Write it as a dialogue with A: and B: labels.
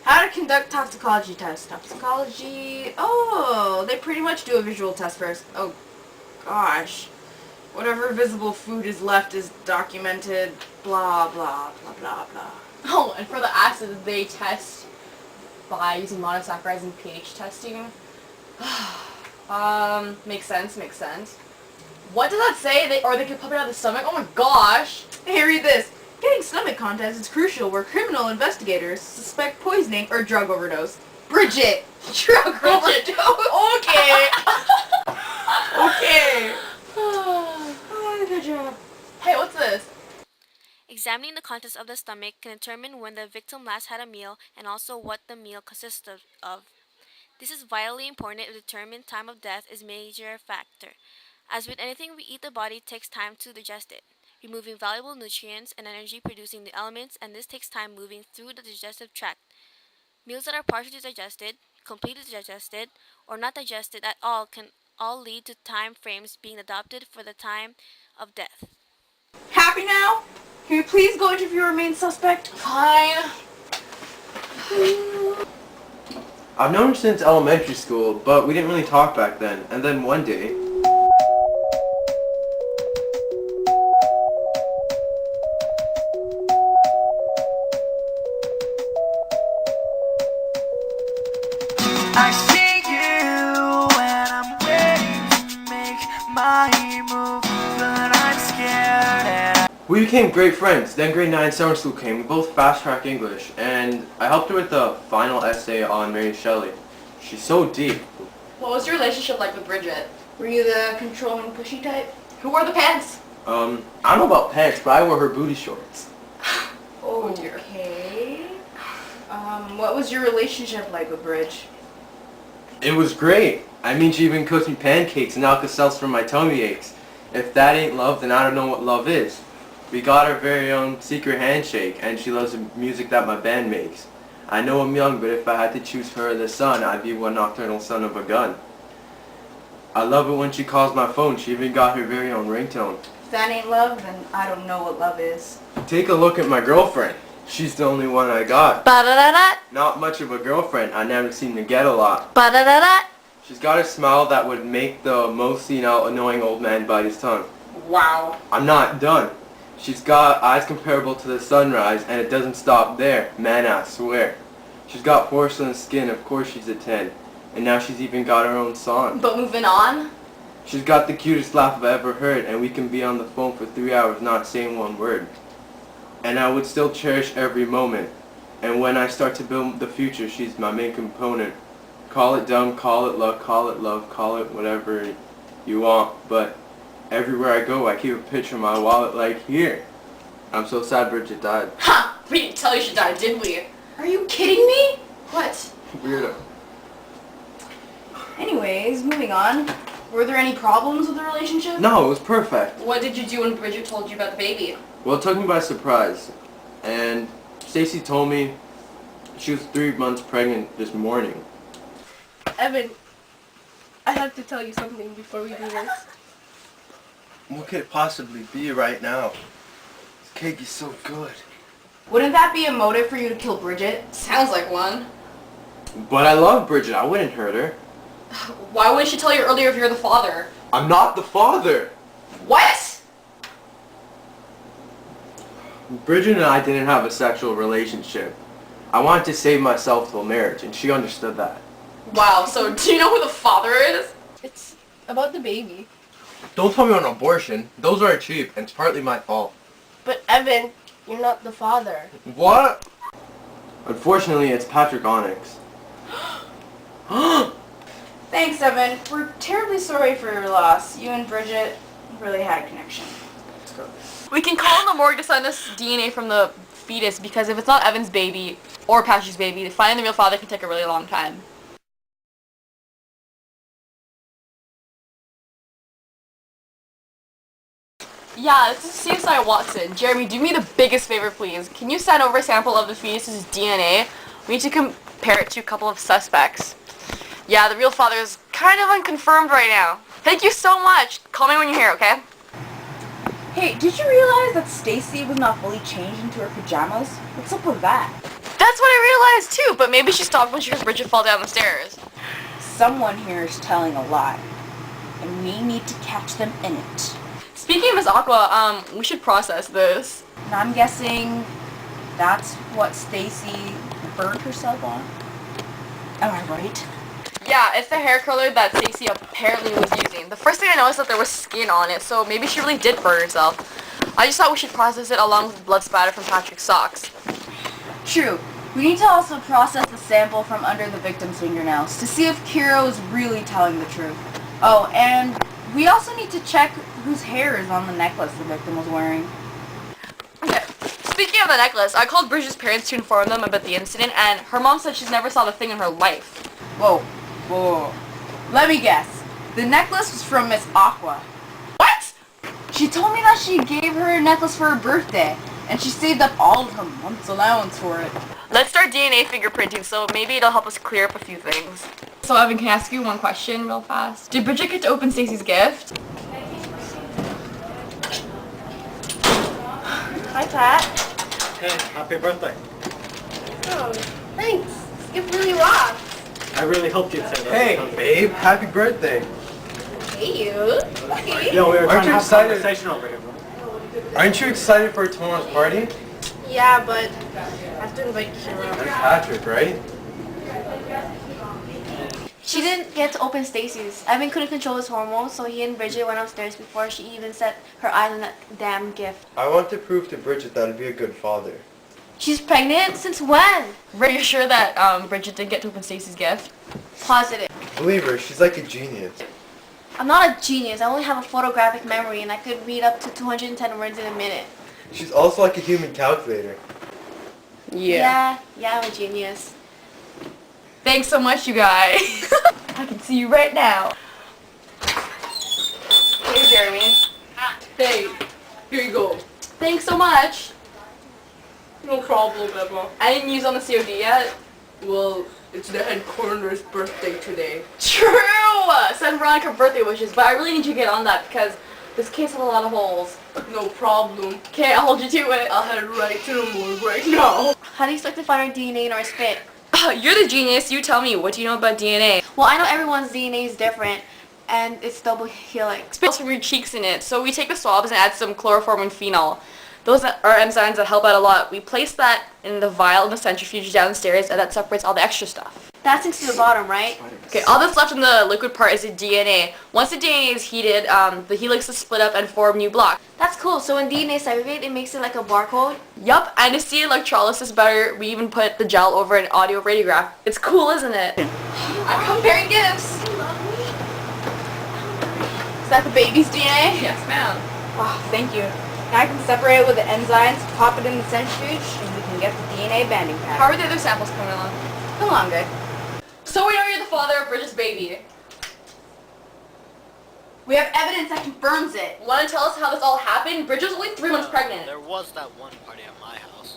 A: How to conduct toxicology tests. Toxicology... Oh, they pretty much do a visual test first. Oh, gosh. Whatever visible food is left is documented. Blah, blah, blah, blah, blah.
B: Oh, and for the acid, they test by using monosaccharides and pH testing. Makes sense, makes sense. What does that say? They could pump it out of the stomach? Oh my gosh!
A: Hey, read this. Getting stomach contents is crucial where criminal investigators suspect poisoning or drug overdose. Bridget! Drug overdose!
B: Okay!
A: Okay! Oh, good job.
B: Hey, what's this?
C: Examining the contents of the stomach can determine when the victim last had a meal and also what the meal consists of. This is vitally important to determine time of death is a major factor. As with anything we eat, the body takes time to digest it, removing valuable nutrients and energy producing the elements, and this takes time moving through the digestive tract. Meals that are partially digested, completely digested, or not digested at all can all lead to time frames being adopted for the time of death.
A: Happy now? Can we please go interview our main suspect?
B: Fine.
D: I've known her since elementary school, but we didn't really talk back then. And then one day...
E: I see you when I'm waiting to make my move, but I'm scared and
D: We became great friends. Then grade 9 summer school came. We both fast-track English, and I helped her with the final essay on Mary Shelley. She's so deep.
B: What was your relationship like with Bridget?
A: Were you the controlling, pushy type?
B: Who wore the pants?
D: I don't know about pants, but I wore her booty shorts.
B: Oh dear.
A: Okay. What was your relationship like with Bridge?
D: It was great. I mean, she even cooked me pancakes and Alka-Seltz for my tummy aches. If that ain't love, then I don't know what love is. We got our very own secret handshake, and she loves the music that my band makes. I know I'm young, but if I had to choose her or the sun, I'd be one nocturnal son of a gun. I love it when she calls my phone. She even got her very own ringtone.
A: If that ain't love, then I don't know what love is.
D: Take a look at my girlfriend. She's the only one I got.
C: Ba-da-da-da,
D: Not much of a girlfriend. I never seem to get a lot.
C: ba-da-da-da.
D: She's got a smile that would make the most senile, annoying old man bite his tongue.
B: Wow.
D: I'm not done. She's got eyes comparable to the sunrise, and it doesn't stop there. Man, I swear. She's got porcelain skin, of course she's a 10. And now she's even got her own song.
B: But moving on.
D: She's got the cutest laugh I've ever heard, and we can be on the phone for 3 hours not saying one word. And I would still cherish every moment. And when I start to build the future, she's my main component. Call it dumb, call it luck, call it love, call it whatever you want, but everywhere I go, I keep a picture in my wallet like here. I'm so sad Bridget died.
B: Ha! We didn't tell you she died, did we?
A: Are you kidding me?
B: What?
D: Weirdo.
A: Anyways, moving on. Were there any problems with the relationship?
D: No, it was perfect.
B: What did you do when Bridget told you about the baby?
D: Well, it took me by surprise. And Stacy told me she was 3 months pregnant this morning.
F: Evan, I have to tell you something before we do this.
D: What could it possibly be right now? This cake is so good.
A: Wouldn't that be a motive for you to kill Bridget?
B: Sounds like one.
D: But I love Bridget. I wouldn't hurt her.
B: Why wouldn't she tell you earlier if you're the father?
D: I'm not the father.
B: What?
D: Bridget and I didn't have a sexual relationship. I wanted to save myself till marriage, and she understood that.
B: Wow, so do you know who the father is?
F: It's about the baby.
D: Don't tell me on abortion. Those are cheap, and it's partly my fault.
F: But Evan, you're not the father.
D: What? Unfortunately, it's Patrick Onyx.
A: Thanks, Evan. We're terribly sorry for your loss. You and Bridget really had a connection.
B: We can call in the morgue to send us DNA from the fetus because if it's not Evan's baby or Patrick's baby, finding the real father can take a really long time. Yeah, this is CSI Watson. Jeremy, do me the biggest favor, please. Can you send over a sample of the fetus's DNA? We need to compare it to a couple of suspects. Yeah, the real father is kind of unconfirmed right now. Thank you so much. Call me when you're here, okay?
A: Hey, did you realize that Stacy was not fully changed into her pajamas? What's up with that?
B: That's what I is too, but maybe she stopped when she heard Bridget fall down the stairs.
G: Someone here is telling a lie, and we need to catch them in it.
B: Speaking of Miss Aqua, we should process this.
G: And I'm guessing that's what Stacy burned herself on. Am I right?
B: Yeah, it's the hair curler that Stacey apparently was using. The first thing I noticed that there was skin on it, so maybe she really did burn herself. I just thought we should process it along with blood spatter from Patrick's socks.
G: True. We need to also process the sample from under the victim's fingernails to see if Kiro is really telling the truth. Oh, and we also need to check whose hair is on the necklace the victim was wearing.
B: Okay, speaking of the necklace, I called Bridget's parents to inform them about the incident, and her mom said she's never saw the thing in her life.
G: Whoa, whoa. Let me guess. The necklace was from Miss Aqua.
B: What?
G: She told me that she gave her a necklace for her birthday, and she saved up all of her month's allowance for it.
B: Let's start DNA fingerprinting, so maybe it'll help us clear up a few things. So Evan, can I ask you one question real fast? Did Bridget get to open Stacey's gift?
F: Hi, Pat.
H: Hey, happy birthday.
F: Oh, thanks. This gift really rocks.
H: I really hoped you'd say that.
D: Hey, babe, happy birthday.
F: Hey, you. Okay.
H: Yo, we were
D: Aren't
H: trying to
D: you
H: have a
D: excited?
H: conversation over here, bro.
D: Aren't you excited for tomorrow's party?
F: Yeah, but I have to invite Kiro.
D: That's Patrick, right?
I: She didn't get to open Stacy's. Evan couldn't control his hormones, so he and Bridget went upstairs before she even set her eyes on that damn gift.
D: I want to prove to Bridget that I'd be a good father.
I: She's pregnant? Since when?
B: Are you sure that Bridget did get to open Stacey's gift?
I: Positive.
D: Believe her, she's like a genius.
I: I'm not a genius. I only have a photographic memory, and I could read up to 210 words in a minute.
D: She's also like a human calculator.
I: Yeah, I'm a genius.
B: Thanks so much, you guys. I can see you right now. Hey, Jeremy.
F: Hey, here you go.
B: Thanks so much.
F: No problem, Emma.
B: I didn't use on the COD yet.
F: Well, it's the head coroner's birthday today.
B: True! Send Veronica birthday wishes, but I really need you to get on that because this case had a lot of holes.
F: No problem.
B: Okay, I'll hold you to it.
F: I'll head right to the morgue right now.
I: How do you expect to find our DNA in our spit?
B: You're the genius. You tell me. What do you know about DNA?
I: Well, I know everyone's DNA is different, and it's double helix.
B: Spills from your cheeks in it. So we take the swabs and add some chloroform and phenol. Those are enzymes that help out a lot. We place that in the vial in the centrifuge downstairs, and that separates all the extra stuff.
I: That sinks to the bottom, right?
B: Okay, all that's left in the liquid part is the DNA. Once the DNA is heated, the helix is split up and form new blocks.
I: That's cool. So when DNA segregate, it makes it like a barcode.
B: Yup, and to see electrolysis better, we even put the gel over an audio radiograph. It's cool, isn't it? I'm comparing gifts.
G: Is that the baby's DNA?
B: Yes, ma'am.
G: Oh, thank you. Now I can separate it with the enzymes, pop it in the centrifuge, and we can get the DNA banding pattern.
B: How are the other samples coming along?
G: Come on, good.
B: So we know you're the father of Bridget's baby.
G: We have evidence that confirms it.
B: Want to tell us how this all happened? Bridget was only 3 months pregnant.
H: There was that one party at my house.